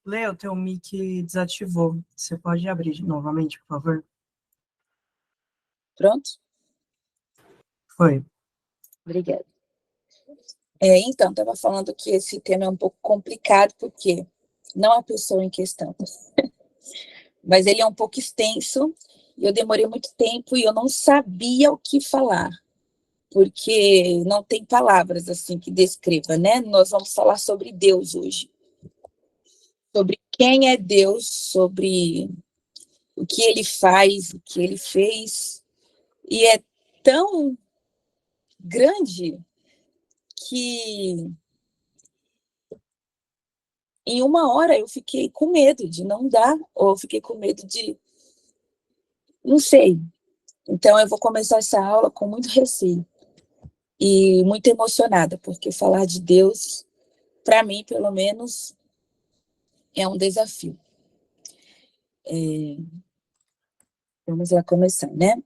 Lê, o teu mic desativou. Você pode abrir novamente, por favor? Pronto? Foi. Obrigada. Então, estava falando que esse tema é um pouco complicado, porque não a pessoa em questão, mas ele é um pouco extenso, e eu demorei muito tempo e eu não sabia o que falar, porque não tem palavras assim que descreva, né? Nós vamos falar sobre Deus hoje, sobre quem é Deus, sobre o que ele faz, o que ele fez, e é tão grande que em uma hora eu fiquei com medo de não dar, ou fiquei com medo de, não sei. Então eu vou começar essa aula com muito receio e muito emocionada, porque falar de Deus, para mim, pelo menos, é um desafio. Vamos lá começar, né?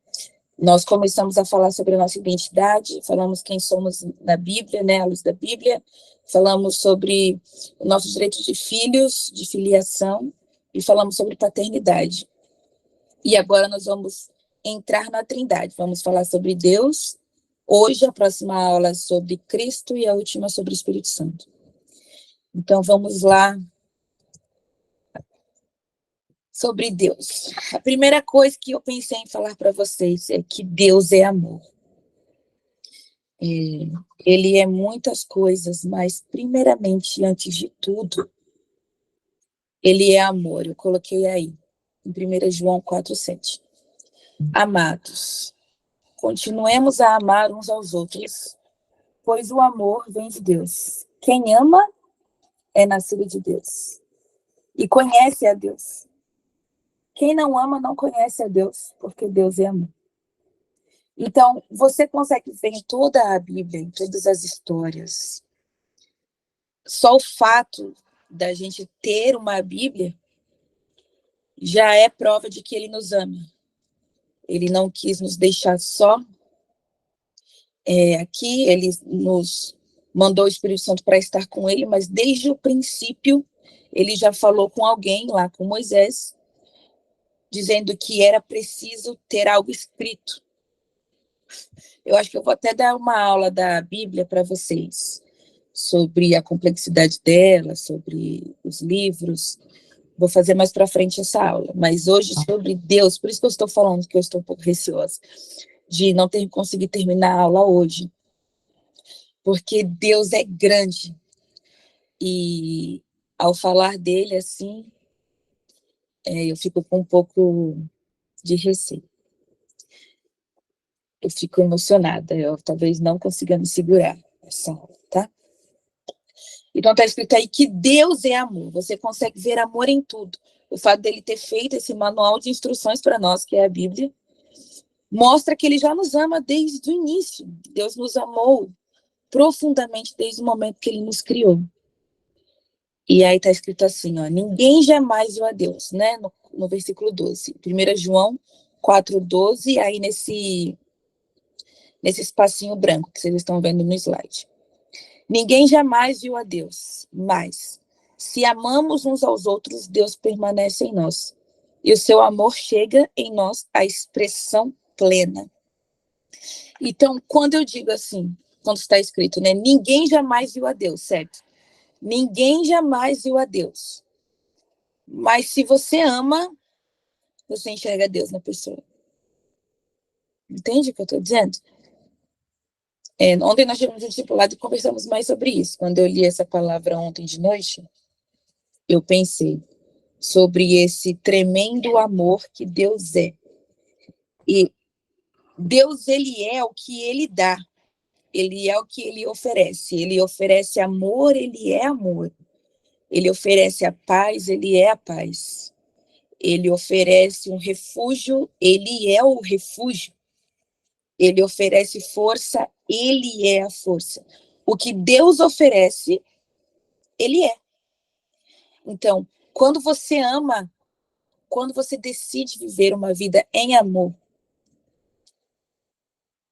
Nós começamos a falar sobre a nossa identidade, falamos quem somos na Bíblia, né, à luz da Bíblia, falamos sobre o nosso direito de filhos, de filiação, e falamos sobre paternidade. E agora nós vamos entrar na Trindade, vamos falar sobre Deus. Hoje, a próxima aula é sobre Cristo e a última sobre o Espírito Santo. Então, vamos lá sobre Deus. A primeira coisa que eu pensei em falar para vocês é que Deus é amor. Ele é muitas coisas, mas primeiramente, antes de tudo, ele é amor. Eu coloquei aí, em 1 João 4,7. Amados, continuemos a amar uns aos outros, pois o amor vem de Deus. Quem ama é nascido de Deus e conhece a Deus. Quem não ama não conhece a Deus, porque Deus é amor. Então, você consegue ver em toda a Bíblia, em todas as histórias, só o fato da gente ter uma Bíblia já é prova de que ele nos ama. Ele não quis nos deixar só aqui, ele nos mandou o Espírito Santo para estar com ele, mas desde o princípio ele já falou com alguém lá, com Moisés, dizendo que era preciso ter algo escrito. Eu acho que eu vou até dar uma aula da Bíblia para vocês, sobre a complexidade dela, sobre os livros. Vou fazer mais para frente essa aula. Mas hoje, sobre Deus, por isso que eu estou falando que eu estou um pouco receosa de não ter conseguido terminar a aula hoje. Porque Deus é grande. E ao falar dele assim, eu fico com um pouco de receio. Eu fico emocionada, eu talvez não consiga me segurar nessa aula, tá? Então está escrito aí que Deus é amor, você consegue ver amor em tudo. O fato dele ter feito esse manual de instruções para nós, que é a Bíblia, mostra que ele já nos ama desde o início. Deus nos amou profundamente desde o momento que ele nos criou. E aí está escrito assim, ó, ninguém jamais viu a Deus, né? No versículo 12. 1 João 4,12, aí nesse espacinho branco que vocês estão vendo no slide. Ninguém jamais viu a Deus, mas se amamos uns aos outros, Deus permanece em nós. E o seu amor chega em nós à expressão plena. Então, quando eu digo assim, quando está escrito, né? Ninguém jamais viu a Deus, certo? Ninguém jamais viu a Deus. Mas se você ama, você enxerga Deus na pessoa. Entende o que eu estou dizendo? Ontem nós tivemos um discipulado e conversamos mais sobre isso. Quando eu li essa palavra ontem de noite, eu pensei sobre esse tremendo amor que Deus é. E Deus, ele é o que ele dá. Ele é o que ele oferece. Ele oferece amor, ele é amor. Ele oferece a paz, ele é a paz. Ele oferece um refúgio, ele é o refúgio. Ele oferece força, ele é a força. O que Deus oferece, ele é. Então, quando você ama, quando você decide viver uma vida em amor,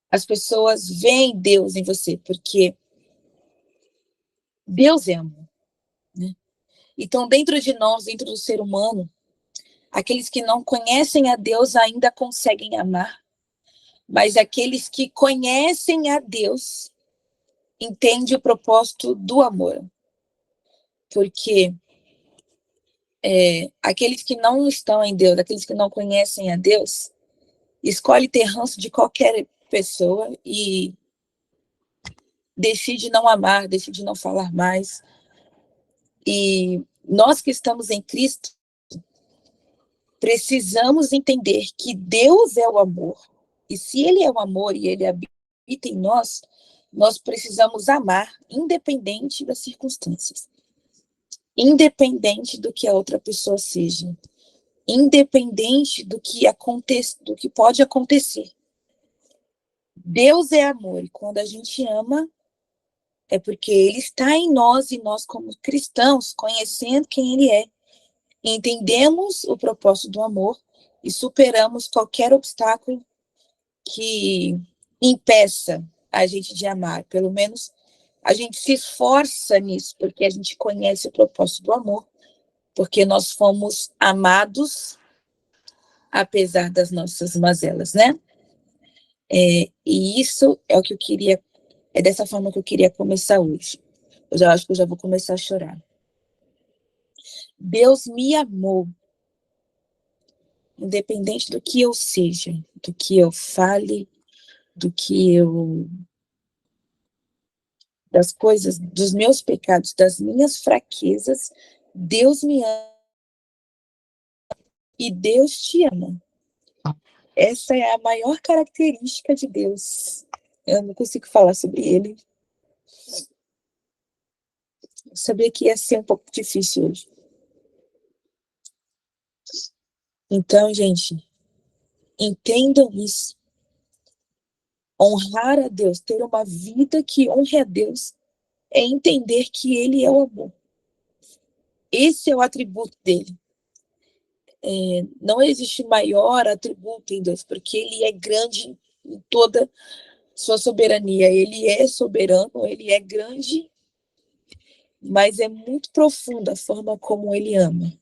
as pessoas veem Deus em você, porque Deus é amor, né? Então, dentro de nós, dentro do ser humano, aqueles que não conhecem a Deus ainda conseguem amar, mas aqueles que conhecem a Deus entendem o propósito do amor. Porque aqueles que não estão em Deus, aqueles que não conhecem a Deus, escolhe ter ranço de qualquer pessoa e decide não amar, decide não falar mais. E nós que estamos em Cristo, precisamos entender que Deus é o amor. E se Ele é o amor e Ele habita em nós, nós precisamos amar, independente das circunstâncias. Independente do que a outra pessoa seja. Independente do que pode acontecer. Deus é amor. E quando a gente ama, é porque Ele está em nós e nós, como cristãos, conhecendo quem Ele é, entendemos o propósito do amor e superamos qualquer obstáculo que impeça a gente de amar. Pelo menos a gente se esforça nisso, porque a gente conhece o propósito do amor, porque nós fomos amados apesar das nossas mazelas, né? E isso é o que eu queria, é dessa forma que eu queria começar hoje. Eu já acho que eu já vou começar a chorar. Deus me amou, independente do que eu seja, do que eu fale, das coisas, dos meus pecados, das minhas fraquezas, Deus me ama e Deus te ama. Essa é a maior característica de Deus. Eu não consigo falar sobre ele. Eu sabia que ia ser um pouco difícil hoje. Então, gente, entendam isso. Honrar a Deus, ter uma vida que honre a Deus, é entender que Ele é o amor. Esse é o atributo dele. Não existe maior atributo em Deus, porque Ele é grande em toda sua soberania. Ele é soberano, Ele é grande, mas é muito profunda a forma como Ele ama.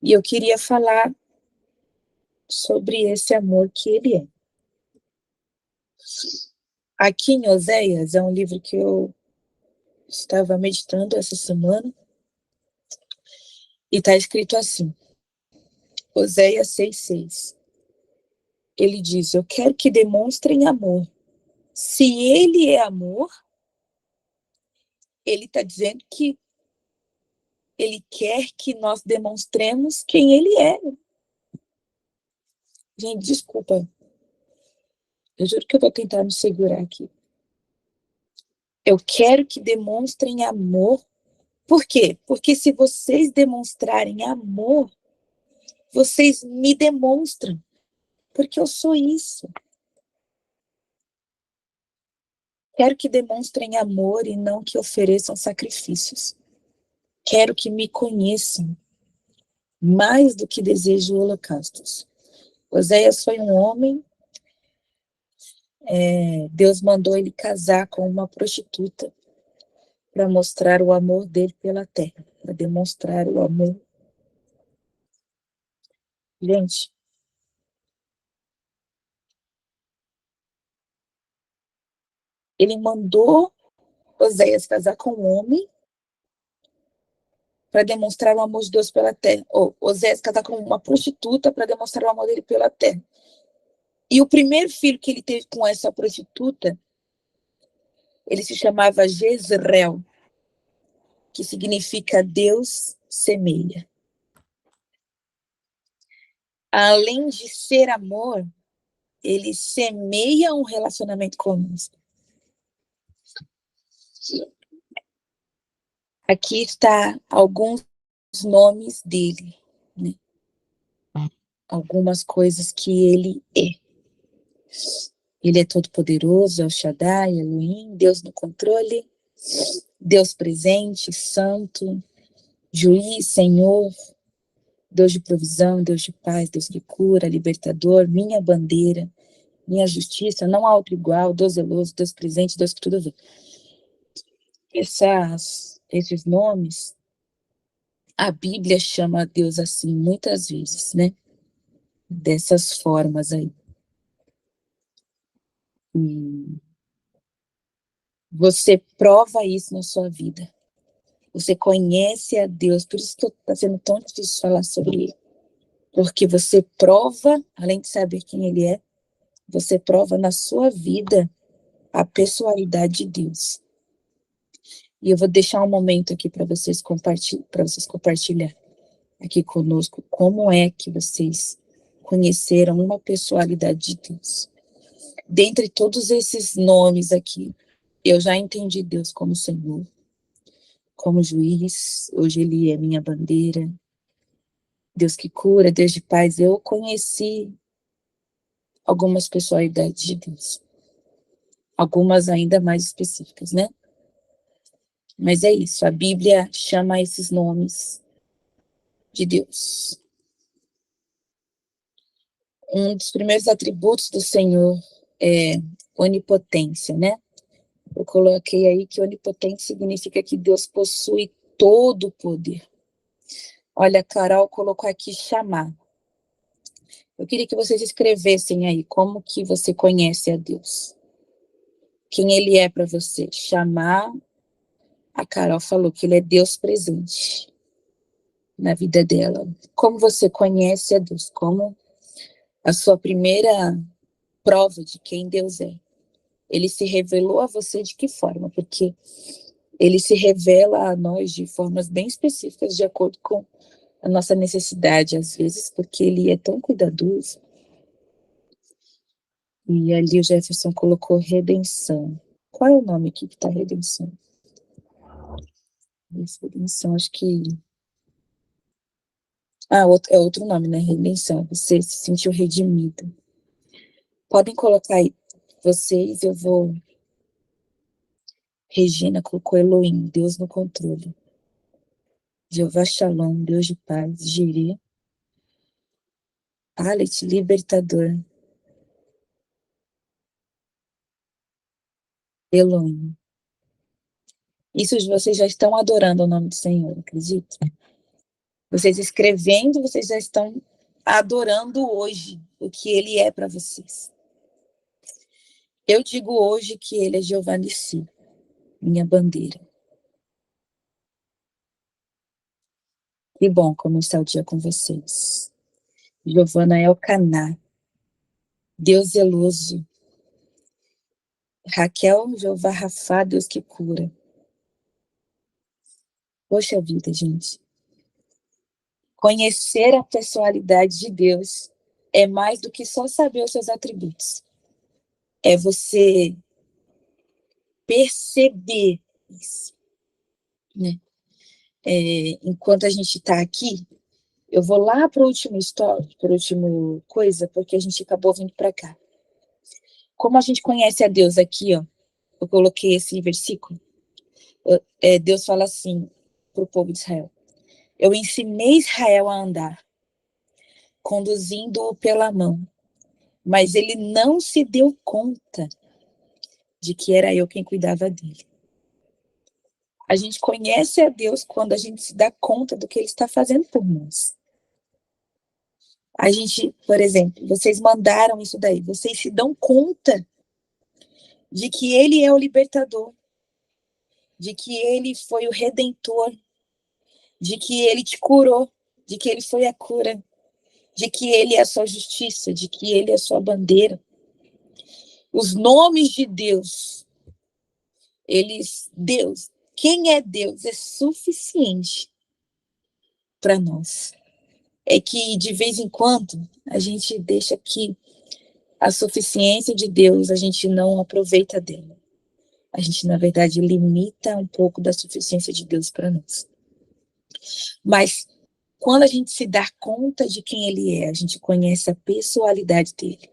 E eu queria falar sobre esse amor que Ele é. Aqui em Oséias, é um livro que eu estava meditando essa semana, e está escrito assim, Oséias 6,6. Ele diz, eu quero que demonstrem amor. Se Ele é amor, Ele está dizendo que Ele quer que nós demonstremos quem Ele é. Gente, desculpa. Eu juro que eu vou tentar me segurar aqui. Eu quero que demonstrem amor. Por quê? Porque se vocês demonstrarem amor, vocês me demonstram. Porque eu sou isso. Quero que demonstrem amor e não que ofereçam sacrifícios. Quero que me conheçam mais do que desejo holocaustos. Oséias foi um homem, Deus mandou ele casar com uma prostituta para mostrar o amor dele pela terra, para demonstrar o amor. Gente, ele mandou Oséias casar com um homem para demonstrar o amor de Deus pela terra. Ou Oséias casar com uma prostituta para demonstrar o amor dele pela terra. E o primeiro filho que ele teve com essa prostituta, ele se chamava Jezreel, que significa Deus semeia. Além de ser amor, ele semeia um relacionamento conosco. Aqui está alguns nomes dele, né? Algumas coisas que ele é. Ele é todo-poderoso, El Shaddai, Elohim, Deus no controle, Deus presente, santo, juiz, Senhor, Deus de provisão, Deus de paz, Deus de cura, libertador, minha bandeira, minha justiça, não há outro igual, Deus zeloso, Deus presente, Deus que tudo vê. Esses nomes A Bíblia chama Deus assim muitas vezes, né? Dessas formas aí. E você prova isso na sua vida. Você conhece a Deus, por isso que está sendo tão difícil falar sobre ele. Porque você prova, além de saber quem ele é, você prova na sua vida a pessoalidade de Deus. E eu vou deixar um momento aqui para vocês compartilhar aqui conosco como é que vocês conheceram uma pessoalidade de Deus. Dentre todos esses nomes aqui, eu já entendi Deus como Senhor, como juiz, hoje ele é minha bandeira, Deus que cura, Deus de paz. Eu conheci algumas pessoalidades de Deus, algumas ainda mais específicas, né? Mas é isso, a Bíblia chama esses nomes de Deus. Um dos primeiros atributos do Senhor é onipotência, né? Eu coloquei aí que onipotente significa que Deus possui todo o poder. Olha, a Carol colocou aqui chamar. Eu queria que vocês escrevessem aí como que você conhece a Deus. Quem ele é para você. Chamar, a Carol falou que ele é Deus presente na vida dela. Como você conhece a Deus? Como a sua primeira prova de quem Deus é. Ele se revelou a você de que forma? Porque ele se revela a nós de formas bem específicas, de acordo com a nossa necessidade, às vezes, porque ele é tão cuidadoso. E ali o Jefferson colocou redenção. Qual é o nome aqui que está redenção? Redenção, acho que... Ah, é outro nome, né? Redenção. Você se sentiu redimido. Podem colocar aí vocês, eu vou... Regina colocou Elohim, Deus no controle. Jeová Shalom, Deus de paz. Jireh. Alet, libertador. Elohim. Isso vocês já estão adorando o nome do Senhor, acredita? Vocês escrevendo, vocês já estão adorando hoje o que ele é para vocês. Eu digo hoje que ele é Jeová Nissi, minha bandeira. Que bom começar o dia com vocês. Giovana Elcaná, Deus zeloso. Raquel, Jeová Rafá, Deus que cura. Poxa vida, gente. Conhecer a personalidade de Deus é mais do que só saber os seus atributos. É você perceber isso, né? Enquanto a gente está aqui, eu vou lá para o último story, para a última coisa, porque a gente acabou vindo para cá. Como a gente conhece a Deus aqui, ó, eu coloquei esse versículo, Deus fala assim para o povo de Israel: eu ensinei Israel a andar, conduzindo-o pela mão, mas ele não se deu conta de que era eu quem cuidava dele. A gente conhece a Deus quando a gente se dá conta do que ele está fazendo por nós. A gente, por exemplo, vocês mandaram isso daí, vocês se dão conta de que ele é o libertador, de que ele foi o redentor, de que ele te curou, de que ele foi a cura, de que ele é a sua justiça, de que ele é a sua bandeira. Os nomes de Deus, Deus, quem é Deus é suficiente para nós. É que de vez em quando a gente deixa que a suficiência de Deus a gente não aproveita dela. A gente, na verdade, limita um pouco da suficiência de Deus para nós. Mas quando a gente se dá conta de quem ele é, a gente conhece a pessoalidade dele.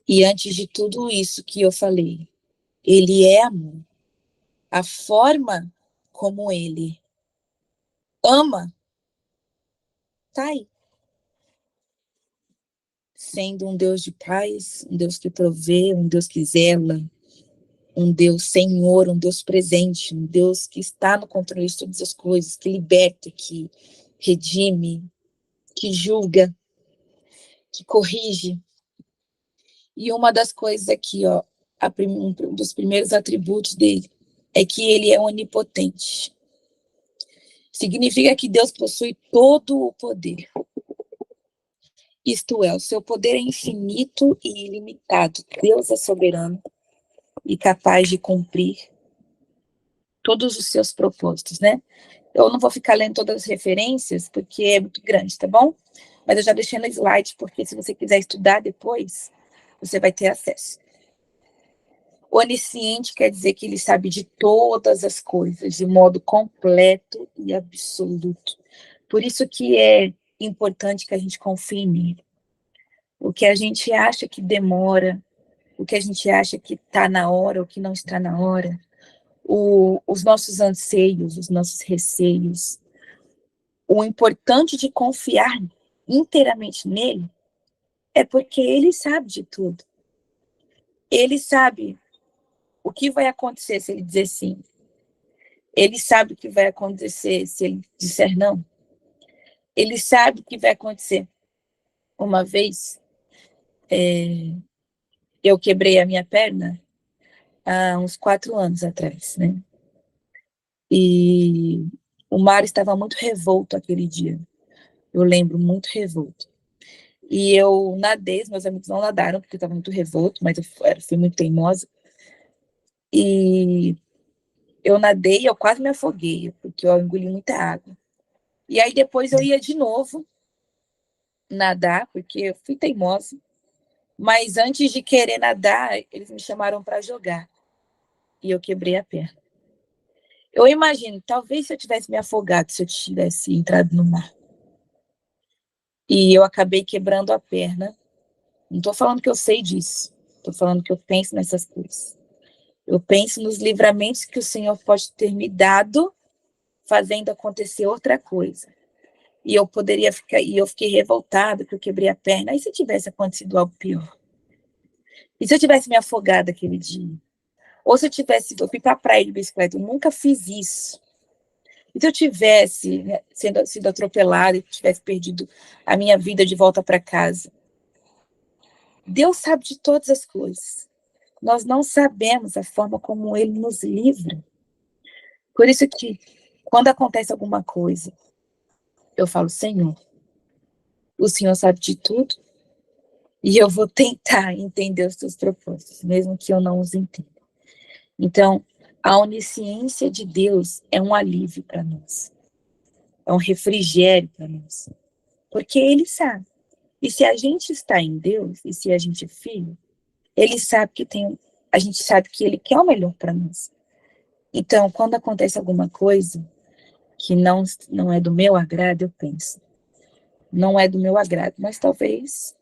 E antes de tudo isso que eu falei, ele é amor. A forma como ele ama tá aí. Sendo um Deus de paz, um Deus que provê, um Deus que zela, um Deus Senhor, um Deus presente, um Deus que está no controle de todas as coisas, que liberta, que redime, que julga, que corrige. E uma das coisas aqui, ó, um dos primeiros atributos dele é que ele é onipotente. Significa que Deus possui todo o poder. Isto é, o seu poder é infinito e ilimitado. Deus é soberano e capaz de cumprir todos os seus propósitos, né? Eu não vou ficar lendo todas as referências, porque é muito grande, tá bom? Mas eu já deixei no slide, porque se você quiser estudar depois, você vai ter acesso. Onisciente quer dizer que ele sabe de todas as coisas, de modo completo e absoluto. Por isso que é importante que a gente confie nele. O que a gente acha que demora, o que a gente acha que está na hora, o que não está na hora, os nossos anseios, os nossos receios. O importante de confiar inteiramente nele é porque ele sabe de tudo. Ele sabe o que vai acontecer se ele dizer sim. Ele sabe o que vai acontecer se ele disser não. Ele sabe o que vai acontecer. Uma vez, eu quebrei a minha perna há uns 4 anos atrás, né? E o mar estava muito revolto aquele dia. Eu lembro, muito revolto. E eu nadei, os meus amigos não nadaram, porque estava muito revolto, mas eu fui muito teimosa. E eu nadei, eu quase me afoguei, porque eu engoli muita água. E aí depois eu ia de novo nadar, porque eu fui teimosa. Mas antes de querer nadar, eles me chamaram para jogar. E eu quebrei a perna. Eu imagino, talvez se eu tivesse me afogado, se eu tivesse entrado no mar. E eu acabei quebrando a perna. Não estou falando que eu sei disso. Estou falando que eu penso nessas coisas. Eu penso nos livramentos que o Senhor pode ter me dado, fazendo acontecer outra coisa. E eu fiquei revoltada que eu quebrei a perna. E se tivesse acontecido algo pior? E se eu tivesse me afogado aquele dia? Ou se eu fui para a praia de bicicleta, eu nunca fiz isso. E se eu tivesse, né, sido atropelada e tivesse perdido a minha vida de volta para casa? Deus sabe de todas as coisas. Nós não sabemos a forma como ele nos livra. Por isso que, quando acontece alguma coisa, eu falo, Senhor, o Senhor sabe de tudo e eu vou tentar entender os seus propósitos, mesmo que eu não os entenda. Então, a onisciência de Deus é um alívio para nós. É um refrigério para nós. Porque ele sabe. E se a gente está em Deus, e se a gente é filho, ele sabe a gente sabe que ele quer o melhor para nós. Então, quando acontece alguma coisa que não é do meu agrado, eu penso, não é do meu agrado, mas talvez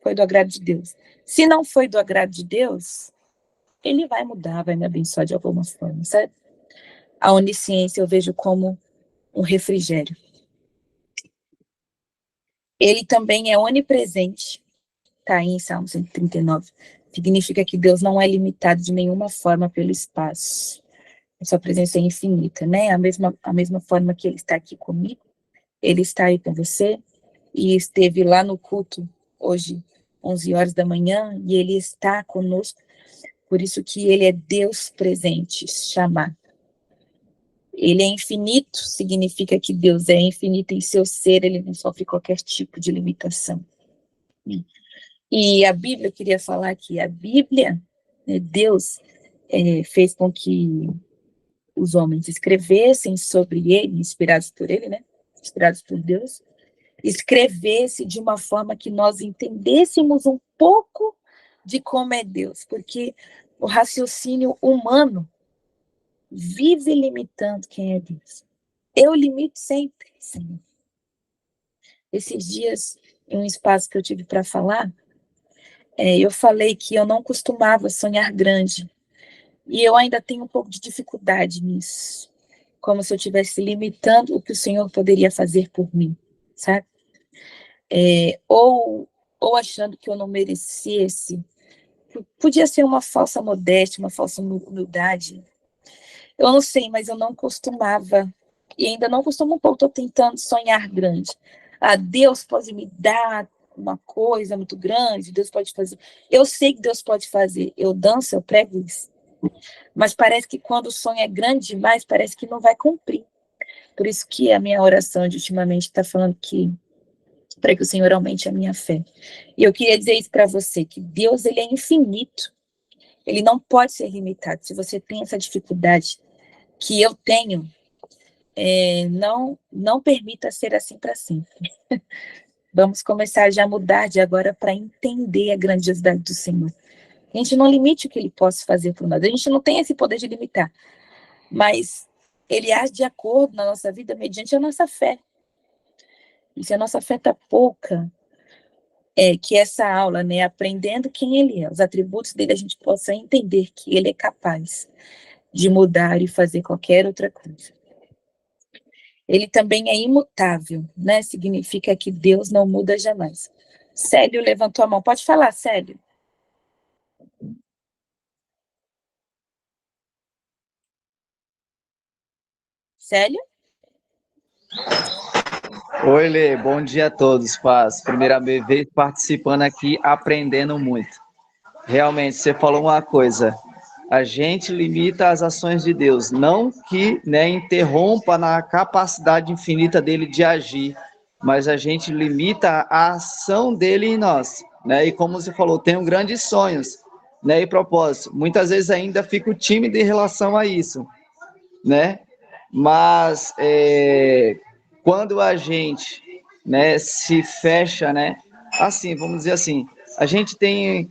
foi do agrado de Deus. Se não foi do agrado de Deus, ele vai mudar, vai me abençoar de alguma forma, sabe? A onisciência eu vejo como um refrigério. Ele também é onipresente, tá aí em Salmo 139. Significa que Deus não é limitado de nenhuma forma pelo espaço. A sua presença é infinita, né? A mesma forma que ele está aqui comigo, ele está aí com você, e esteve lá no culto hoje, 11 horas da manhã, e ele está conosco, por isso que ele é Deus presente, chamado. Ele é infinito, significa que Deus é infinito em seu ser, ele não sofre qualquer tipo de limitação. E a Bíblia, eu queria falar que a Bíblia, né, Deus fez com que os homens escrevessem sobre ele, inspirados por ele, né? Inspirados por Deus, escrevesse de uma forma que nós entendêssemos um pouco de como é Deus, porque o raciocínio humano vive limitando quem é Deus. Eu limito sempre, Senhor. Esses dias, em um espaço que eu tive para falar, eu falei que eu não costumava sonhar grande, e eu ainda tenho um pouco de dificuldade nisso, como se eu estivesse limitando o que o Senhor poderia fazer por mim, sabe? Ou achando que eu não merecesse podia ser uma falsa modéstia, uma falsa humildade. Eu não sei, mas eu não costumava, e ainda não costumo um pouco, estou tentando sonhar grande. Ah, Deus pode me dar uma coisa muito grande, Deus pode fazer. Eu sei que Deus pode fazer, eu danço, eu prego isso. Mas parece que quando o sonho é grande demais, parece que não vai cumprir. Por isso que a minha oração de ultimamente está falando que para que o Senhor aumente a minha fé. E eu queria dizer isso para você, que Deus ele é infinito. Ele não pode ser limitado. Se você tem essa dificuldade que eu tenho, não permita ser assim para sempre. Vamos começar já a mudar de agora para entender a grandiosidade do Senhor. A gente não limite o que Ele possa fazer por nós. A gente não tem esse poder de limitar. Mas Ele age de acordo na nossa vida mediante a nossa fé. E se a nossa fé está pouca, que essa aula, né, aprendendo quem Ele é, os atributos dele, a gente possa entender que Ele é capaz de mudar e fazer qualquer outra coisa. Ele também é imutável, né? Significa que Deus não muda jamais. Célio levantou a mão. Pode falar, Célio. Célio? Oi, Lê, bom dia a todos, paz. Primeira vez participando aqui, aprendendo muito. Realmente, você falou uma coisa, a gente limita as ações de Deus, não que, né, interrompa na capacidade infinita dele de agir, mas a gente limita a ação dele em nós, né? E como você falou, tenho grandes sonhos, né, e propósitos. Muitas vezes ainda fico tímido em relação a isso, né? Mas quando a gente, né, se fecha, né, assim, vamos dizer assim, a gente tem,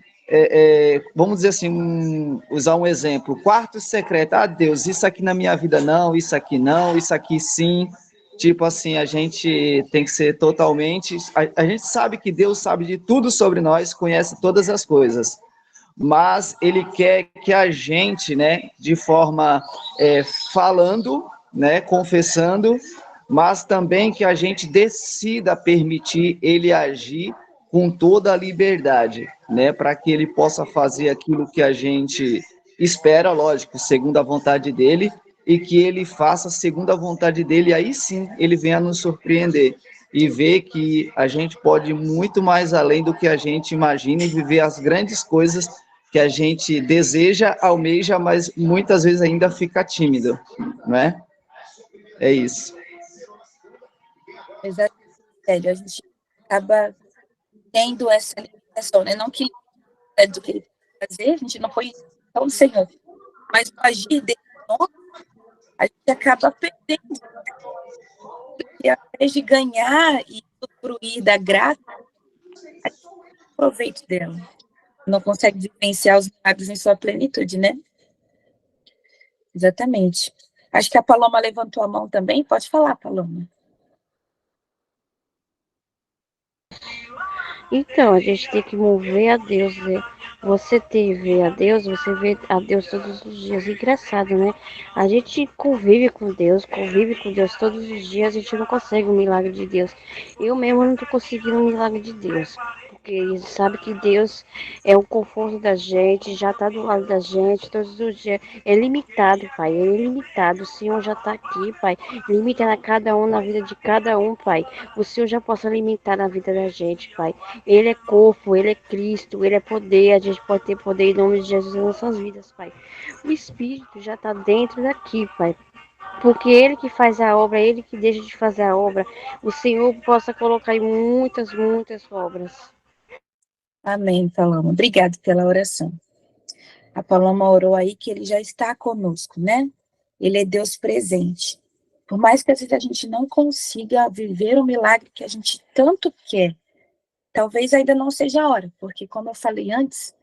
vamos dizer assim, usar um exemplo, quarto secreto, ah, Deus, isso aqui na minha vida não, isso aqui sim, tipo assim, a gente tem que ser totalmente, a gente sabe que Deus sabe de tudo sobre nós, conhece todas as coisas, mas Ele quer que a gente, né, de forma falando, né, confessando, mas também que a gente decida permitir Ele agir com toda a liberdade, né, para que Ele possa fazer aquilo que a gente espera, lógico, segundo a vontade dEle, e que Ele faça segundo a vontade dEle, aí sim Ele venha nos surpreender e ver que a gente pode ir muito mais além do que a gente imagina e viver as grandes coisas que a gente deseja, almeja, mas muitas vezes ainda fica tímido, não é? É isso. Exatamente, Célio. A gente acaba tendo essa limitação, né? Não que ele é do que ele quer fazer, a gente não põe limitação do Senhor, mas o agir dele, a gente acaba perdendo. E ao invés de ganhar e usufruir da graça, a gente aproveita dela. Não consegue vivenciar os milagres em sua plenitude, né? Exatamente. Acho que a Paloma levantou a mão também. Pode falar, Paloma. Então, a gente tem que mover a Deus, né? Você vê a Deus, você vê a Deus todos os dias. Engraçado, né? A gente convive com Deus todos os dias, a gente não consegue o milagre de Deus. Eu mesmo não tô conseguindo o milagre de Deus. Porque a gente sabe que Deus é o conforto da gente, já está do lado da gente todos os dias. É limitado, Pai, é ilimitado. O Senhor já está aqui, Pai, limitando a cada um na vida de cada um, Pai. O Senhor já possa limitar na vida da gente, Pai. Ele é corpo, Ele é Cristo, Ele é poder, a gente pode ter poder em nome de Jesus nas nossas vidas, Pai. O Espírito já está dentro daqui, Pai. Porque Ele que faz a obra, Ele que deixa de fazer a obra, o Senhor possa colocar em muitas, muitas obras. Amém, Paloma. Obrigada pela oração. A Paloma orou aí que Ele já está conosco, né? Ele é Deus presente. Por mais que às vezes a gente não consiga viver o milagre que a gente tanto quer, talvez ainda não seja a hora, porque como eu falei antes,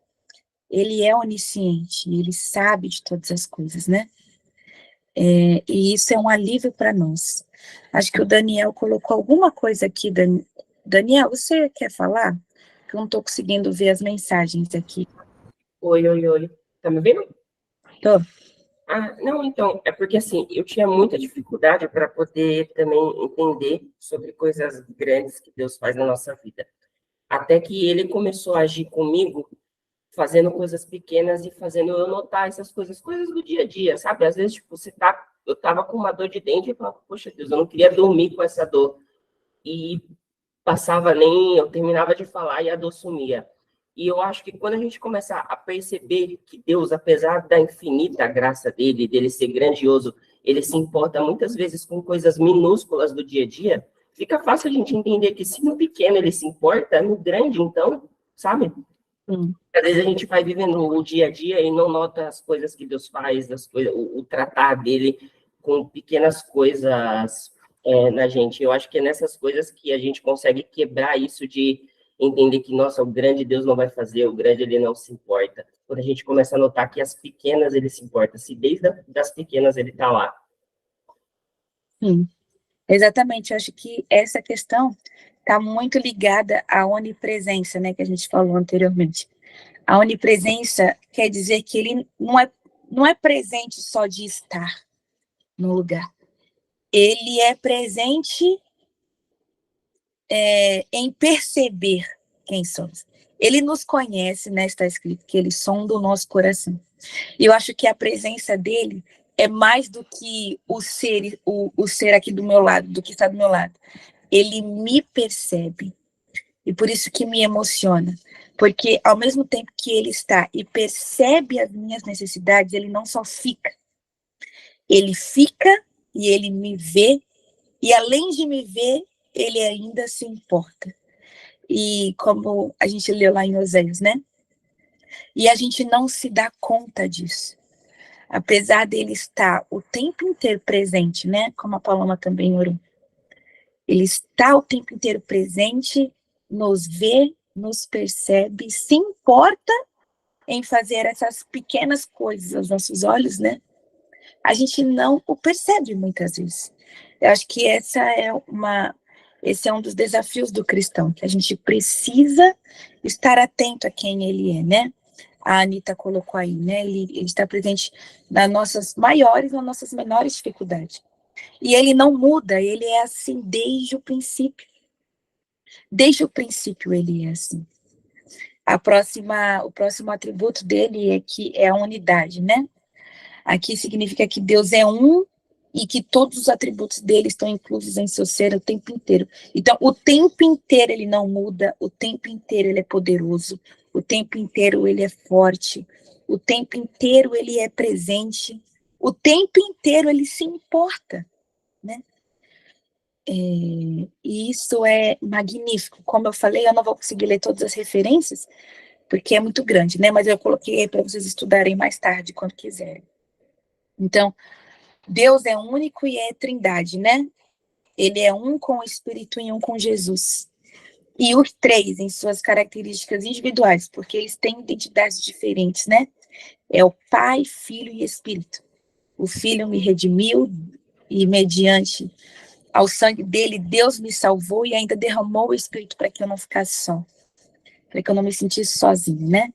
Ele é onisciente, Ele sabe de todas as coisas, né? E isso é um alívio para nós. Acho que o Daniel colocou alguma coisa aqui. Daniel, você quer falar? Que eu não estou conseguindo ver as mensagens aqui. Oi, oi, oi. Tá me vendo? Tô. Ah, não, então, é porque assim, eu tinha muita dificuldade para poder também entender sobre coisas grandes que Deus faz na nossa vida. Até que ele começou a agir comigo, fazendo coisas pequenas e fazendo eu notar essas coisas do dia a dia, sabe? Às vezes, tipo, eu tava com uma dor de dente e falava, poxa Deus, eu não queria dormir com essa dor. E passava eu terminava de falar e a dor sumia. E eu acho que quando a gente começa a perceber que Deus, apesar da infinita graça dele ser grandioso, ele se importa muitas vezes com coisas minúsculas do dia a dia, fica fácil a gente entender que se no pequeno ele se importa, no grande, então, sabe? Às vezes a gente vai vivendo o dia a dia e não nota as coisas que Deus faz, o tratar dele com pequenas coisas na gente. Eu acho que é nessas coisas que a gente consegue quebrar isso de entender que, nossa, o grande Deus não vai fazer, o grande ele não se importa. Quando a gente começa a notar que as pequenas ele se importa, se desde das pequenas ele está lá. Sim, exatamente. Eu acho que essa questão está muito ligada à onipresença, né, que a gente falou anteriormente. A onipresença quer dizer que ele não é presente só de estar no lugar. Ele é presente em perceber quem somos. Ele nos conhece, né? Está escrito que ele sonda o nosso coração. E eu acho que a presença dele é mais do que o ser aqui do meu lado, do que está do meu lado. Ele me percebe. E por isso que me emociona. Porque ao mesmo tempo que ele está e percebe as minhas necessidades, ele não só fica. Ele fica e ele me vê. E além de me ver, ele ainda se importa. E como a gente leu lá em Oséias, né? E a gente não se dá conta disso. Apesar dele estar o tempo inteiro presente, né? Como a Paloma também orou. Ele está o tempo inteiro presente, nos vê, nos percebe, se importa em fazer essas pequenas coisas aos nossos olhos, né? A gente não o percebe muitas vezes. Eu acho que esse é um dos desafios do cristão, que a gente precisa estar atento a quem ele é, né? A Anita colocou aí, né? Ele está presente nas nossas maiores, nas nossas menores dificuldades. E ele não muda, ele é assim desde o princípio. Desde o princípio ele é assim. O próximo atributo dele é a unidade, né? Aqui significa que Deus é um e que todos os atributos dele estão inclusos em seu ser o tempo inteiro. Então, o tempo inteiro ele não muda, o tempo inteiro ele é poderoso, o tempo inteiro ele é forte, o tempo inteiro ele é presente, o tempo inteiro ele se importa, né? E isso é magnífico. Como eu falei, eu não vou conseguir ler todas as referências, porque é muito grande, né? Mas eu coloquei aí para vocês estudarem mais tarde, quando quiserem. Então, Deus é único e é trindade, né? Ele é um com o Espírito e um com Jesus. E os três em suas características individuais, porque eles têm identidades diferentes, né? É o Pai, Filho e Espírito. O Filho me redimiu e mediante ao sangue dele, Deus me salvou e ainda derramou o Espírito para que eu não ficasse só, para que eu não me sentisse sozinho, né?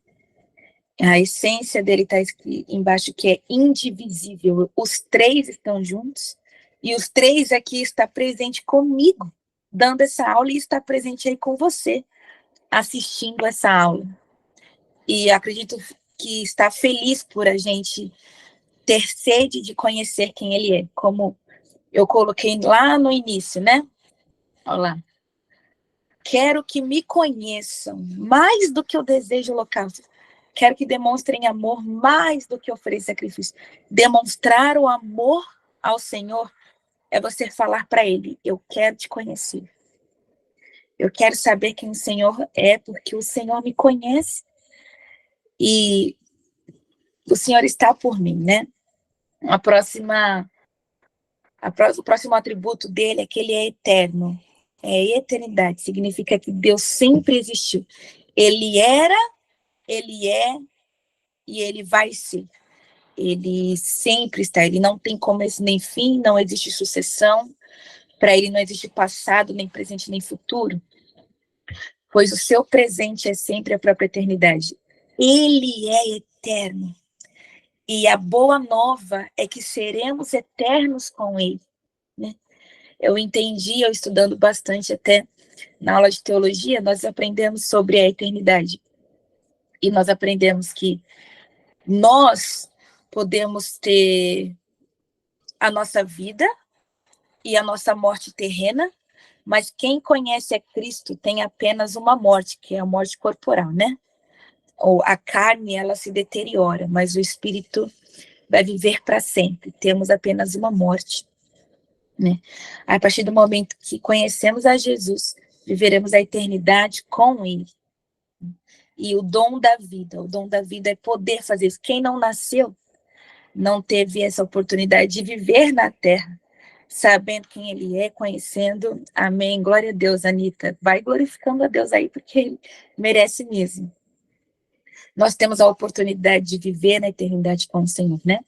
A essência dele está aqui embaixo, que é indivisível. Os três estão juntos e os três aqui está presente comigo, dando essa aula, e está presente aí com você, assistindo essa aula. E acredito que está feliz por a gente ter sede de conhecer quem ele é, como eu coloquei lá no início, né? Olha lá. Quero que me conheçam mais do que eu desejo holocausto. Quero que demonstrem amor mais do que oferecer sacrifício. Demonstrar o amor ao Senhor é você falar para ele: eu quero te conhecer. Eu quero saber quem o Senhor é, porque o Senhor me conhece e o Senhor está por mim, né? O próximo atributo dele é que ele é eterno. É eternidade, significa que Deus sempre existiu. Ele era, ele é e ele vai ser. Ele sempre está, ele não tem começo nem fim, não existe sucessão, para ele não existe passado, nem presente, nem futuro, pois o seu presente é sempre a própria eternidade. Ele é eterno. E a boa nova é que seremos eternos com ele, né? Eu estudando bastante até na aula de teologia, nós aprendemos sobre a eternidade. E nós aprendemos que nós podemos ter a nossa vida e a nossa morte terrena, mas quem conhece a Cristo tem apenas uma morte, que é a morte corporal, né? Ou a carne, ela se deteriora, mas o espírito vai viver para sempre. Temos apenas uma morte, né? A partir do momento que conhecemos a Jesus, viveremos a eternidade com Ele. E o dom da vida é poder fazer isso. Quem não nasceu, não teve essa oportunidade de viver na terra, sabendo quem Ele é, conhecendo. Amém. Glória a Deus, Anitta. Vai glorificando a Deus aí, porque Ele merece mesmo. Nós temos a oportunidade de viver na eternidade com o Senhor, né?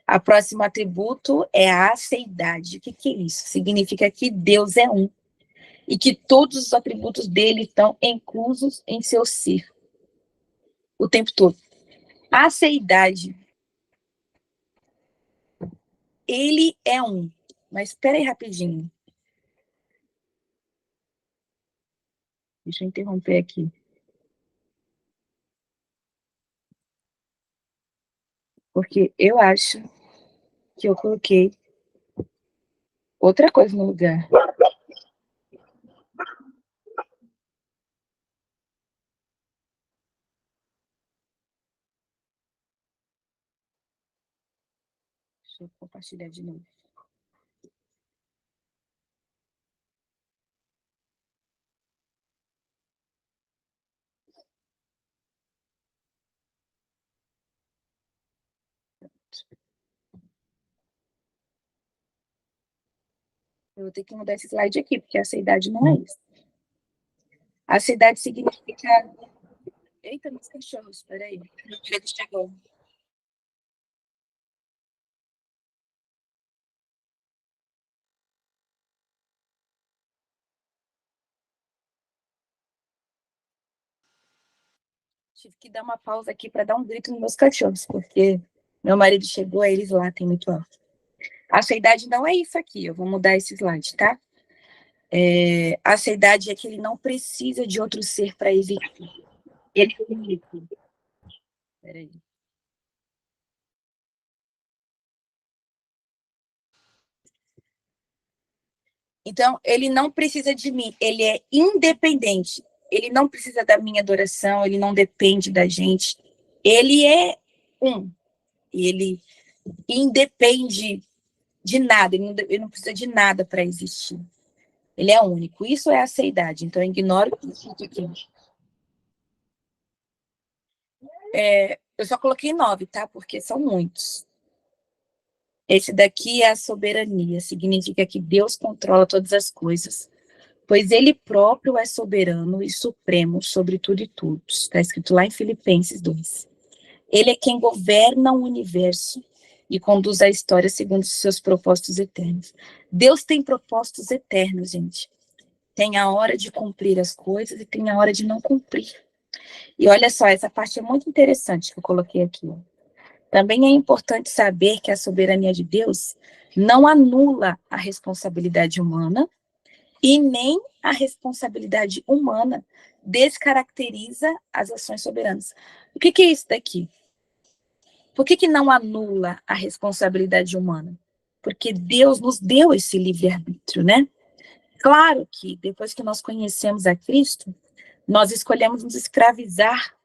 A próximo atributo é a aceidade. O que é isso? Significa que Deus é um e que todos os atributos dele estão inclusos em seu ser o tempo todo. A aceidade, ele é um. Mas espera aí rapidinho. Deixa eu interromper aqui. Porque eu acho que eu coloquei outra coisa no lugar. Deixa eu compartilhar de novo. Eu vou ter que mudar esse slide aqui, porque a aceidade não é isso. A aceidade significa... Eita, meus cachorros, espera aí. Ele chegou. Tive que dar uma pausa aqui para dar um grito nos meus cachorros, porque meu marido chegou, aí eles latem muito alto. A aceidade não é isso aqui, eu vou mudar esse slide, tá? A aceidade é que ele não precisa de outro ser para existir. Ele é único. Peraí. Então, ele não precisa de mim, ele é independente. Ele não precisa da minha adoração, ele não depende da gente. Ele é um. Ele independe de nada, ele não precisa de nada para existir. Ele é único. Isso é a aceidade. Então, eu ignoro isso aqui. Eu só coloquei 9, tá? Porque são muitos. Esse daqui é a soberania. Significa que Deus controla todas as coisas, pois Ele próprio é soberano e supremo sobre tudo e todos. Está escrito lá em Filipenses 2. Ele é quem governa o universo e conduz a história segundo os seus propósitos eternos. Deus tem propósitos eternos, gente. Tem a hora de cumprir as coisas e tem a hora de não cumprir. E olha só, essa parte é muito interessante que eu coloquei aqui. Também é importante saber que a soberania de Deus não anula a responsabilidade humana e nem a responsabilidade humana descaracteriza as ações soberanas. O que é isso daqui? Por que não anula a responsabilidade humana? Porque Deus nos deu esse livre-arbítrio, né? Claro que depois que nós conhecemos a Cristo, nós escolhemos nos escravizar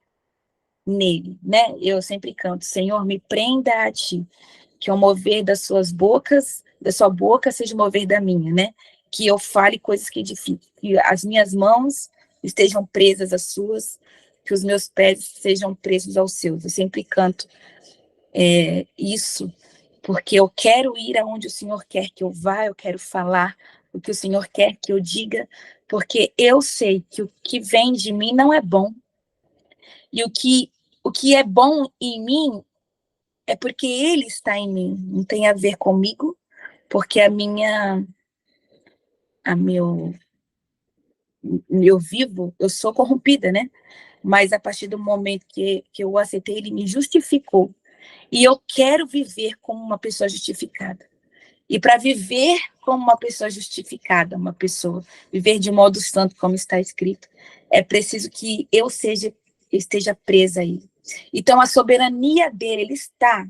nele, né? Eu sempre canto, Senhor, me prenda a ti, que o mover das suas bocas, da sua boca seja o mover da minha, né? Que eu fale coisas que edifiquem, que as minhas mãos estejam presas às suas, que os meus pés sejam presos aos seus. Eu sempre canto isso, porque eu quero ir aonde o Senhor quer que eu vá, eu quero falar o que o Senhor quer que eu diga, porque eu sei que o que vem de mim não é bom. E o que é bom em mim é porque Ele está em mim. Não tem a ver comigo, porque meu vivo, eu sou corrompida, né? Mas a partir do momento que eu o aceitei, Ele me justificou. E eu quero viver como uma pessoa justificada. E para viver como uma pessoa justificada, viver de modo santo, como está escrito, é preciso que eu eu esteja presa a ele. Então, a soberania dele está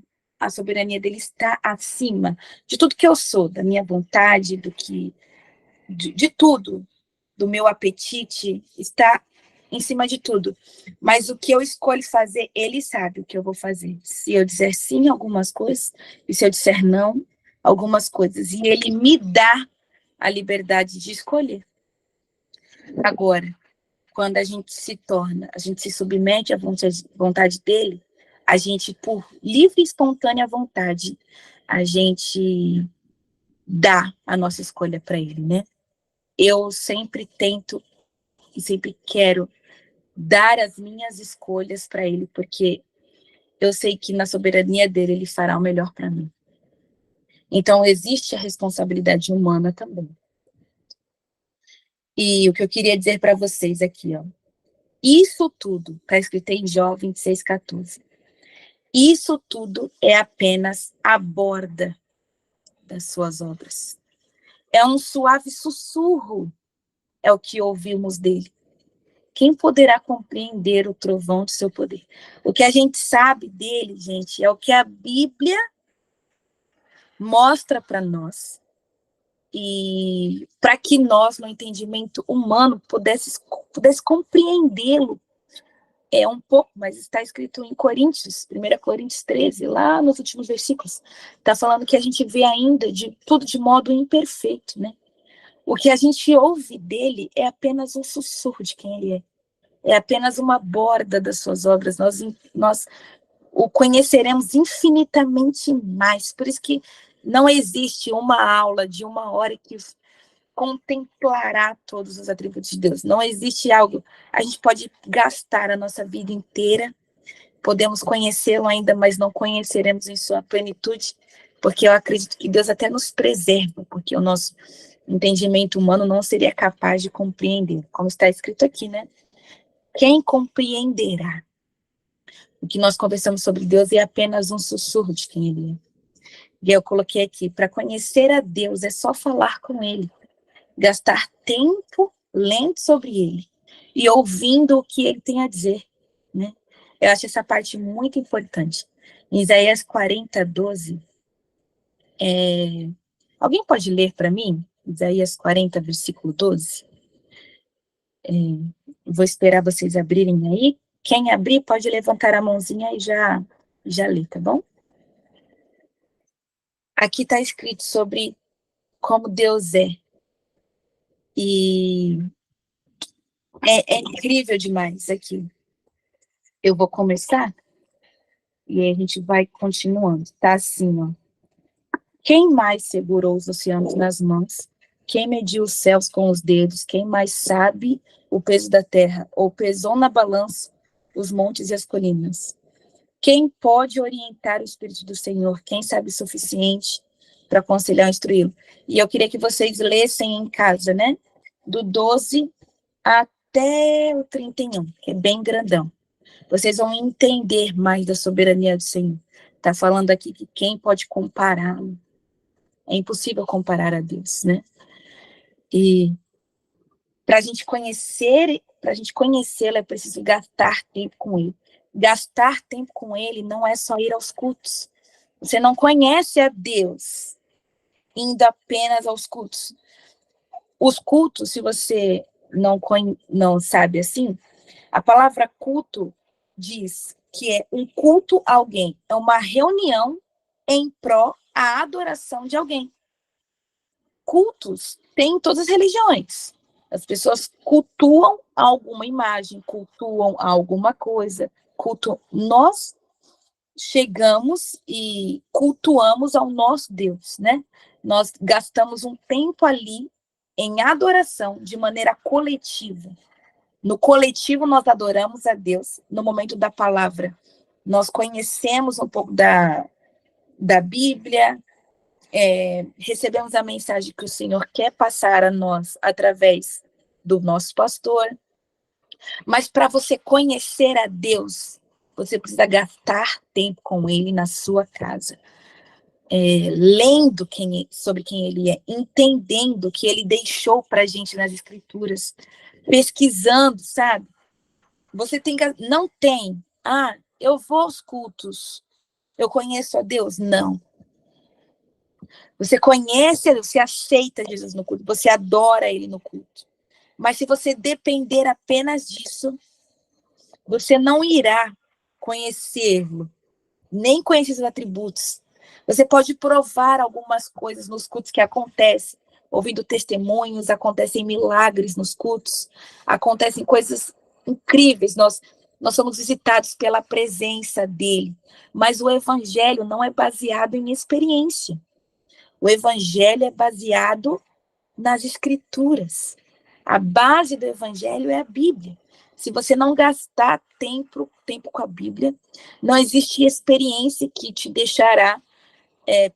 acima de tudo que eu sou, da minha vontade, de tudo, do meu apetite, está em cima de tudo. Mas o que eu escolho fazer, ele sabe o que eu vou fazer. Se eu disser sim a algumas coisas, e se eu disser não a algumas coisas. E ele me dá a liberdade de escolher. Agora, quando a gente se submete à vontade dele, a gente, por livre e espontânea vontade, a gente dá a nossa escolha para ele, né? Eu sempre tento e sempre quero dar as minhas escolhas para ele, porque eu sei que na soberania dele ele fará o melhor para mim. Então, existe a responsabilidade humana também. E o que eu queria dizer para vocês aqui, ó, isso tudo, está escrito em Jó 26:14. Isso tudo é apenas a borda das suas obras. É um suave sussurro, é o que ouvimos dele. Quem poderá compreender o trovão do seu poder? O que a gente sabe dele, gente, é o que a Bíblia mostra para nós. E para que nós, no entendimento humano, pudesse compreendê-lo, é um pouco, mas está escrito em Coríntios, 1 Coríntios 13, lá nos últimos versículos, está falando que a gente vê ainda tudo de modo imperfeito, né? O que a gente ouve dele é apenas um sussurro de quem ele é. É apenas uma borda das suas obras. Nós o conheceremos infinitamente mais. Por isso que não existe uma aula de 1 hora que contemplará todos os atributos de Deus. Não existe algo. A gente pode gastar a nossa vida inteira, podemos conhecê-lo ainda, mas não conheceremos em sua plenitude, porque eu acredito que Deus até nos preserva, porque o nosso entendimento humano não seria capaz de compreender, como está escrito aqui, né? Quem compreenderá? O que nós conversamos sobre Deus é apenas um sussurro de quem ele é. E eu coloquei aqui, para conhecer a Deus é só falar com ele, gastar tempo lendo sobre ele e ouvindo o que ele tem a dizer, né? Eu acho essa parte muito importante. Em Isaías 40:12, alguém pode ler para mim? Isaías 40, versículo 12. Vou esperar vocês abrirem aí. Quem abrir pode levantar a mãozinha e já lê, tá bom? Aqui está escrito sobre como Deus é. E é incrível demais aqui. Eu vou começar e aí a gente vai continuando. Tá assim, ó. Quem mais segurou os oceanos nas mãos? Quem mediu os céus com os dedos? Quem mais sabe o peso da terra? Ou pesou na balança os montes e as colinas? Quem pode orientar o Espírito do Senhor? Quem sabe o suficiente para aconselhar e instruí-lo? E eu queria que vocês lessem em casa, né? Do 12 até o 31, que é bem grandão. Vocês vão entender mais da soberania do Senhor. Está falando aqui que quem pode compará-lo? É impossível comparar a Deus, né? E para a gente conhecê-lo, é preciso gastar tempo com ele. Gastar tempo com ele não é só ir aos cultos. Você não conhece a Deus indo apenas aos cultos. Os cultos, se você não sabe assim, a palavra culto diz que é um culto a alguém. É uma reunião em pró à adoração de alguém. Cultos tem em todas as religiões. As pessoas cultuam alguma imagem, cultuam alguma coisa, nós chegamos e cultuamos ao nosso Deus, né? Nós gastamos um tempo ali em adoração de maneira coletiva. No coletivo nós adoramos a Deus, no momento da palavra nós conhecemos um pouco da Bíblia, recebemos a mensagem que o Senhor quer passar a nós através do nosso pastor. Mas para você conhecer a Deus, você precisa gastar tempo com ele na sua casa, lendo sobre quem ele é, entendendo o que ele deixou para a gente nas Escrituras, pesquisando, sabe? Você tem que... Não tem. Ah, eu vou aos cultos. Eu conheço a Deus? Não. Você conhece a Deus, você aceita Jesus no culto, você adora Ele no culto. Mas se você depender apenas disso, você não irá conhecê-lo, nem conhecer seus atributos. Você pode provar algumas coisas nos cultos que acontecem, ouvindo testemunhos, acontecem milagres nos cultos, acontecem coisas incríveis, nós somos visitados pela presença dele. Mas o evangelho não é baseado em experiência. O evangelho é baseado nas escrituras. A base do evangelho é a Bíblia. Se você não gastar tempo com a Bíblia, não existe experiência que te deixará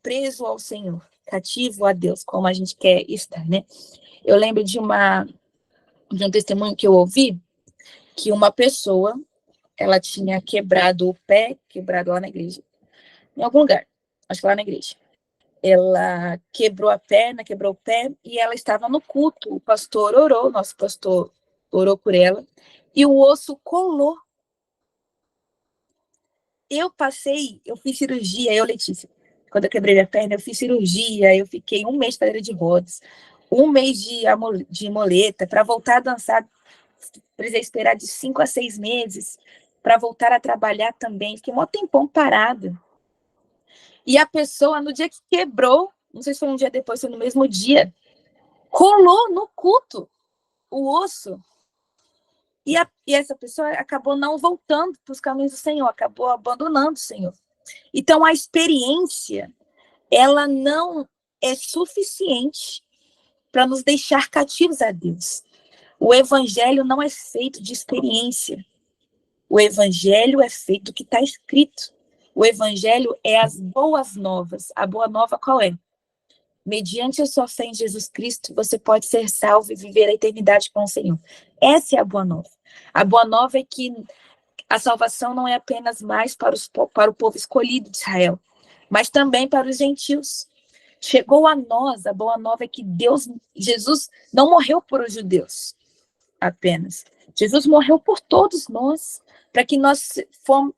preso ao Senhor, cativo a Deus, como a gente quer estar, né? Eu lembro de um testemunho que eu ouvi, que uma pessoa, ela tinha quebrado o pé, quebrado lá na igreja, em algum lugar, acho que lá na igreja. Ela quebrou a perna, quebrou o pé, e ela estava no culto. O pastor orou, nosso pastor orou por ela, e o osso colou. Eu fiz cirurgia, Letícia, quando eu quebrei a perna, eu fiz cirurgia, eu fiquei 1 mês de cadeira de rodas, 1 mês de moleta, para voltar a dançar, precisei esperar de 5 a 6 meses, para voltar a trabalhar também, fiquei um tempão parada. E a pessoa, no dia que quebrou, não sei se foi um dia depois, foi no mesmo dia, colou no culto o osso. E essa pessoa acabou não voltando para os caminhos do Senhor, acabou abandonando o Senhor. Então, a experiência, ela não é suficiente para nos deixar cativos a Deus. O evangelho não é feito de experiência. O evangelho é feito do que está escrito. O evangelho é as boas novas. A boa nova qual é? Mediante a sua fé em Jesus Cristo, você pode ser salvo e viver a eternidade com o Senhor. Essa é a boa nova. A boa nova é que a salvação não é apenas mais para o povo escolhido de Israel, mas também para os gentios. Chegou a nós, a boa nova é que Jesus não morreu por os judeus apenas. Jesus morreu por todos nós, para que nós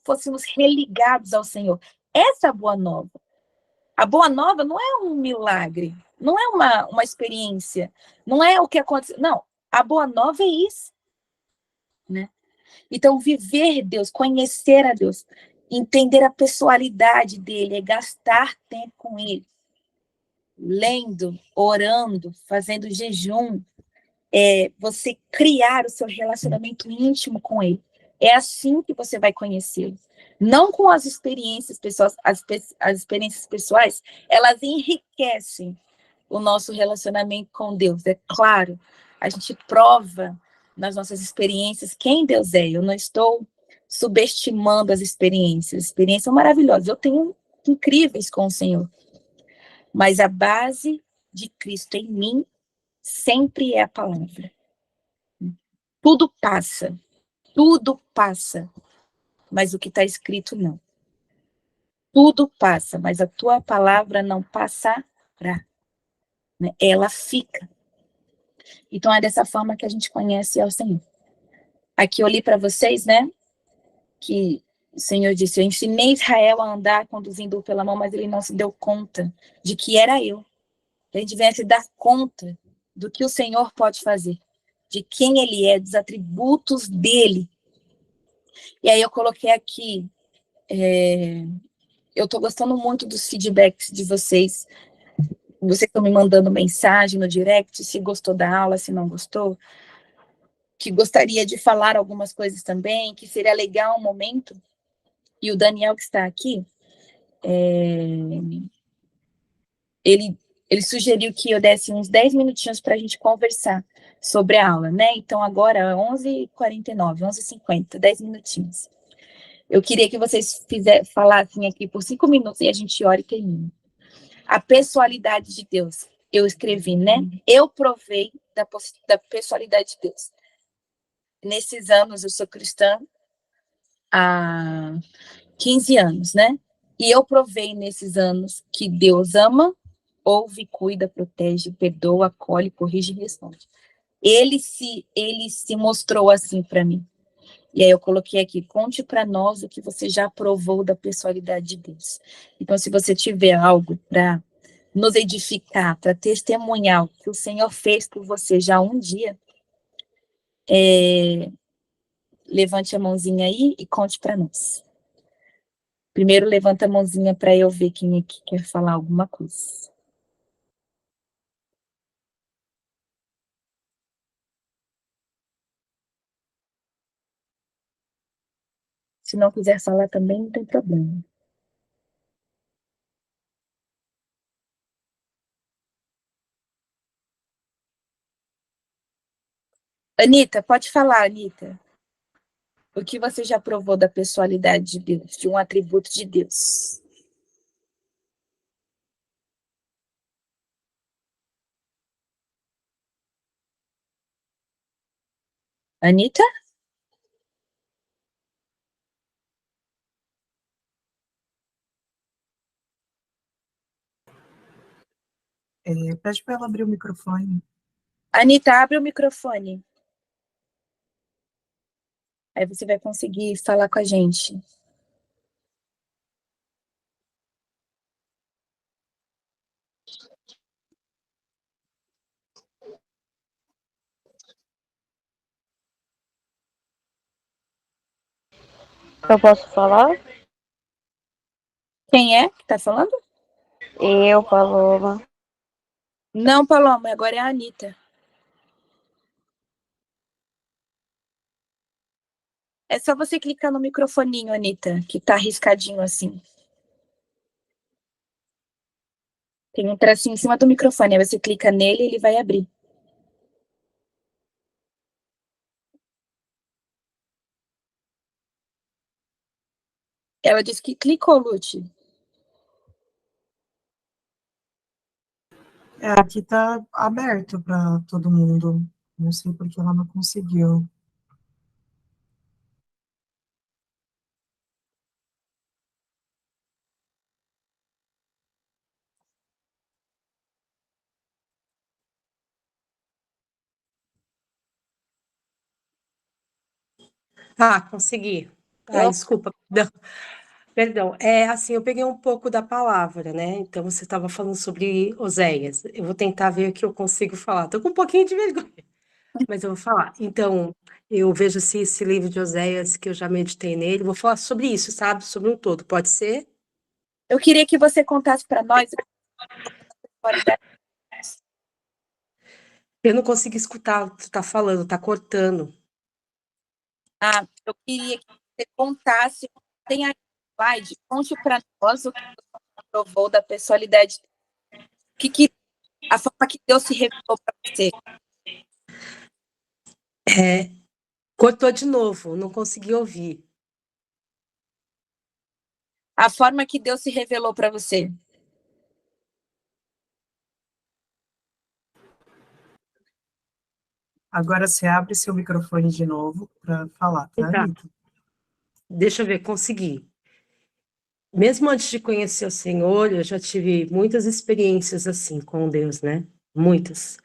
fôssemos religados ao Senhor. Essa é a boa nova. A boa nova não é um milagre, não é uma experiência, não é o que aconteceu. Não, a boa nova é isso, né? Então, viver Deus, conhecer a Deus, entender a pessoalidade dele, é gastar tempo com ele, lendo, orando, fazendo jejum, você criar o seu relacionamento íntimo com ele. É assim que você vai conhecê-lo. Não com as experiências pessoais, as experiências pessoais, elas enriquecem o nosso relacionamento com Deus. É claro, a gente prova nas nossas experiências quem Deus é. Eu não estou subestimando as experiências. Experiências são maravilhosas. Eu tenho incríveis com o Senhor. Mas a base de Cristo em mim sempre é a palavra. Tudo passa, mas o que está escrito não. Tudo passa, mas a tua palavra não passará. Né? Ela fica. Então é dessa forma que a gente conhece ao Senhor. Aqui eu li para vocês, né, que o Senhor disse, eu ensinei Israel a andar conduzindo-o pela mão, mas ele não se deu conta de que era eu. A gente vem a se dar conta do que o Senhor pode fazer, de quem ele é, dos atributos dele. E aí eu coloquei aqui, eu estou gostando muito dos feedbacks de vocês estão me mandando mensagem no direct, se gostou da aula, se não gostou, que gostaria de falar algumas coisas também, que seria legal um momento, e o Daniel que está aqui, ele sugeriu que eu desse uns 10 minutinhos para a gente conversar sobre a aula, né? Então agora, 11h49, 11h50, 10 minutinhos. Eu queria que vocês falassem aqui por 5 minutos e a gente ora e termina. A pessoalidade de Deus. Eu escrevi, né? Eu provei da pessoalidade de Deus. Nesses anos, eu sou cristã há 15 anos, né? E eu provei nesses anos que Deus ama, ouve, cuida, protege, perdoa, acolhe, corrige e responde. Ele se mostrou assim para mim. E aí eu coloquei aqui, conte para nós o que você já provou da pessoalidade de Deus. Então, se você tiver algo para nos edificar, para testemunhar o que o Senhor fez por você já um dia, levante a mãozinha aí e conte para nós. Primeiro, levanta a mãozinha para eu ver quem aqui quer falar alguma coisa. Se não quiser falar também, não tem problema. Anitta, pode falar, Anitta. O que você já provou da pessoalidade de Deus, de um atributo de Deus? Anitta? Pede para ela abrir o microfone. Anitta, abre o microfone. Aí você vai conseguir falar com a gente. Eu posso falar? Quem é que tá falando? Eu, Paloma. Não, Paloma, agora é a Anitta. É só você clicar no microfoninho, Anitta, que tá riscadinho assim. Tem um tracinho em cima do microfone, aí você clica nele e ele vai abrir. Ela disse que clicou, Lute. Aqui está aberto para todo mundo. Não sei porque ela não conseguiu. Ah, consegui. Ai, desculpa. Perdão. É assim, eu peguei um pouco da palavra, né? Então você estava falando sobre Oséias. Eu vou tentar ver o que eu consigo falar. Estou com um pouquinho de vergonha, mas eu vou falar. Então, eu vejo esse livro de Oséias que eu já meditei nele. Vou falar sobre isso, sabe? Sobre um todo. Pode ser? Eu queria que você contasse para nós a pessoalidade. Eu não consigo escutar o que tu tá falando, tá cortando. Ah, eu queria que você contasse, tem a slide, conte para nós o que você provou da pessoalidade. A forma que Deus se revelou para você. Cortou de novo, não consegui ouvir. A forma que Deus se revelou para você. Agora você abre seu microfone de novo para falar, tá, Tá. Anitta? Deixa eu ver, consegui. Mesmo antes de conhecer o Senhor, eu já tive muitas experiências assim com Deus, né? Muitas.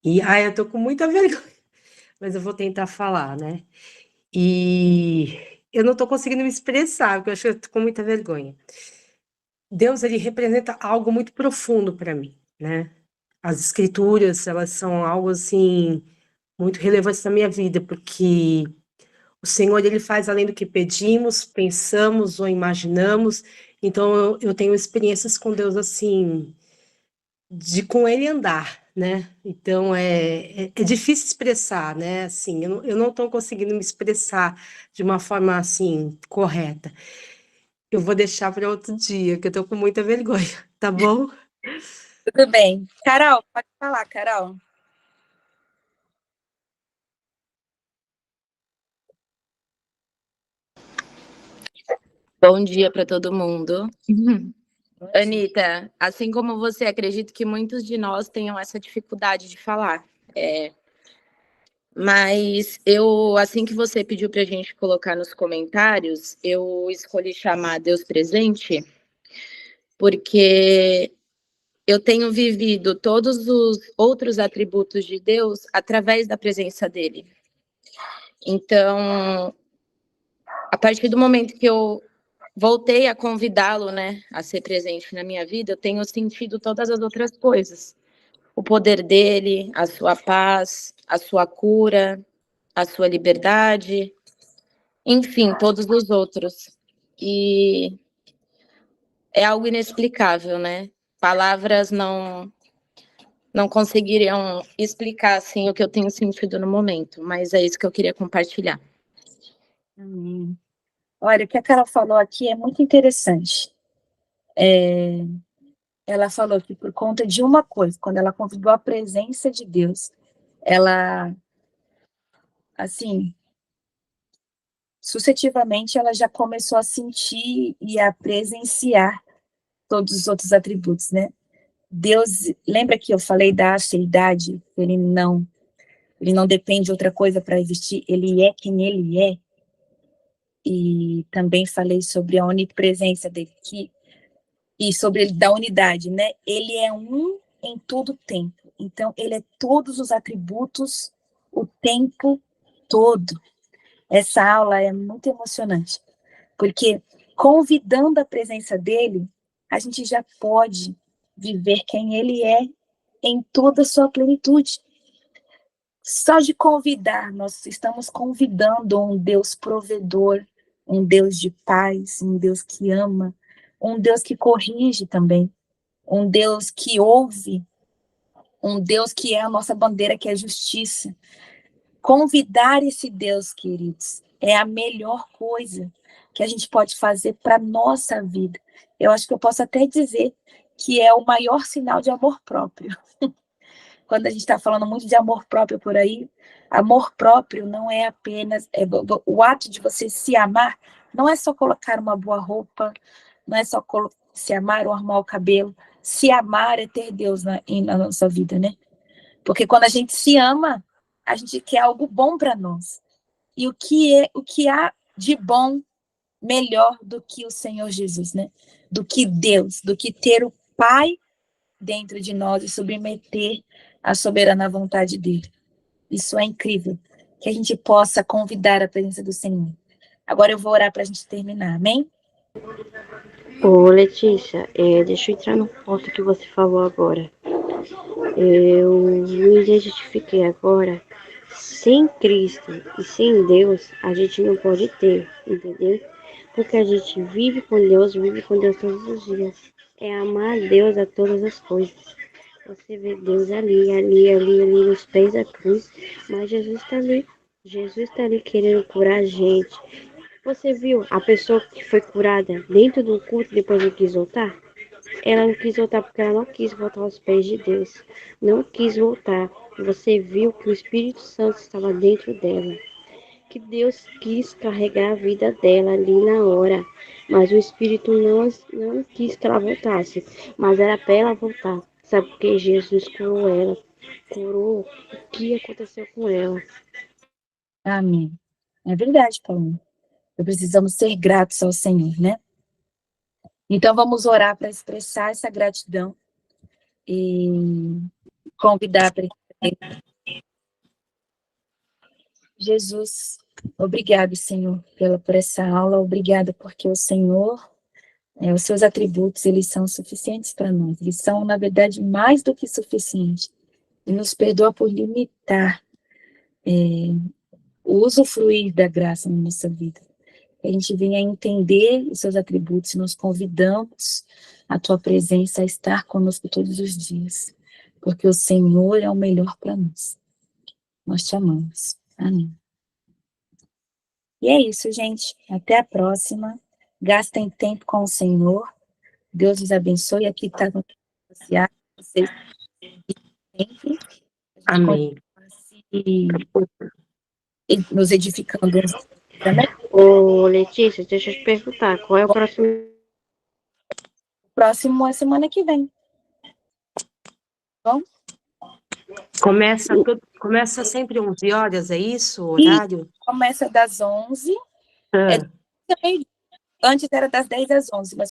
E ai, eu tô com muita vergonha, mas eu vou tentar falar, né? E eu não tô conseguindo me expressar, porque eu acho que eu tô com muita vergonha. Deus, ele representa algo muito profundo para mim, né? As escrituras, elas são algo assim muito relevante na minha vida, porque o Senhor, ele faz além do que pedimos, pensamos ou imaginamos. Então, eu tenho experiências com Deus assim, de com Ele andar, né? Então, é difícil expressar, né? Assim, eu não estou conseguindo me expressar de uma forma assim, correta. Eu vou deixar para outro dia, que eu estou com muita vergonha, tá bom? Tudo bem. Carol, pode falar, Carol. Bom dia para todo mundo. Anitta, assim como você, acredito que muitos de nós tenham essa dificuldade de falar. Mas eu, assim que você pediu para a gente colocar nos comentários, eu escolhi chamar Deus presente, porque eu tenho vivido todos os outros atributos de Deus através da presença dele. Então, a partir do momento que eu voltei a convidá-lo, né, a ser presente na minha vida, eu tenho sentido todas as outras coisas. O poder dele, a sua paz, a sua cura, a sua liberdade, enfim, todos os outros. E é algo inexplicável, né? Palavras não conseguiriam explicar assim o que eu tenho sentido no momento, mas é isso que eu queria compartilhar. Amém. Olha, o que a Carol falou aqui é muito interessante. Ela falou que por conta de uma coisa, quando ela convidou a presença de Deus, ela, assim, sucessivamente, ela já começou a sentir e a presenciar todos os outros atributos, né? Deus, lembra que eu falei da aceidade? Ele não depende de outra coisa para existir, ele é quem ele é. E também falei sobre a onipresença dele, e sobre da unidade, né? Ele é um em todo tempo. Então, ele é todos os atributos o tempo todo. Essa aula é muito emocionante, porque convidando a presença dele, a gente já pode viver quem ele é em toda a sua plenitude. Só de convidar, nós estamos convidando um Deus provedor, um Deus de paz, um Deus que ama, um Deus que corrige também, um Deus que ouve, um Deus que é a nossa bandeira, que é a justiça. Convidar esse Deus, queridos, é a melhor coisa que a gente pode fazer para a nossa vida. Eu acho que eu posso até dizer que é o maior sinal de amor próprio. Quando a gente está falando muito de amor próprio por aí, amor próprio não é apenas... o ato de você se amar não é só colocar uma boa roupa, não é só se amar ou arrumar o cabelo. Se amar é ter Deus na nossa vida, né? Porque quando a gente se ama, a gente quer algo bom para nós. E o que há de bom melhor do que o Senhor Jesus, né? Do que Deus, do que ter o Pai dentro de nós e submeter à soberana vontade dele. Isso é incrível, que a gente possa convidar a presença do Senhor. Agora eu vou orar para a gente terminar, amém? Ô, Letícia, deixa eu entrar no ponto que você falou agora. Eu me identifiquei agora. Sem Cristo e sem Deus, a gente não pode ter, entendeu? Porque a gente vive com Deus todos os dias. É amar a Deus a todas as coisas. Você vê Deus ali nos pés da cruz, mas Jesus está ali. Jesus está ali querendo curar a gente. Você viu a pessoa que foi curada dentro do culto, depois não quis voltar? Ela não quis voltar porque ela não quis voltar aos pés de Deus. Não quis voltar. Você viu que o Espírito Santo estava dentro dela. Que Deus quis carregar a vida dela ali na hora. Mas o Espírito não quis que ela voltasse. Mas era para ela voltar. Sabe por que Jesus curou ela? Curou o que aconteceu com ela. Amém. É verdade, Paulo. Precisamos ser gratos ao Senhor, né? Então vamos orar para expressar essa gratidão e convidar para Jesus. Obrigado, Senhor, por essa aula. Obrigada porque o Senhor, os seus atributos, eles são suficientes para nós. Eles são, na verdade, mais do que suficientes. E nos perdoa por limitar o usufruir da graça na nossa vida. Que a gente venha entender os seus atributos e nos convidamos a tua presença a estar conosco todos os dias. Porque o Senhor é o melhor para nós. Nós te amamos. Amém. E é isso, gente. Até a próxima. Gastem tempo com o Senhor. Deus os abençoe. Aqui está no social. Vocês sempre. Amém. E nos edificando. Ô, Letícia, deixa eu te perguntar, qual é o próximo? O próximo é semana que vem. Bom? Começa sempre 11 horas, é isso? O horário? Começa das 11. Antes era das 10 às 11, mas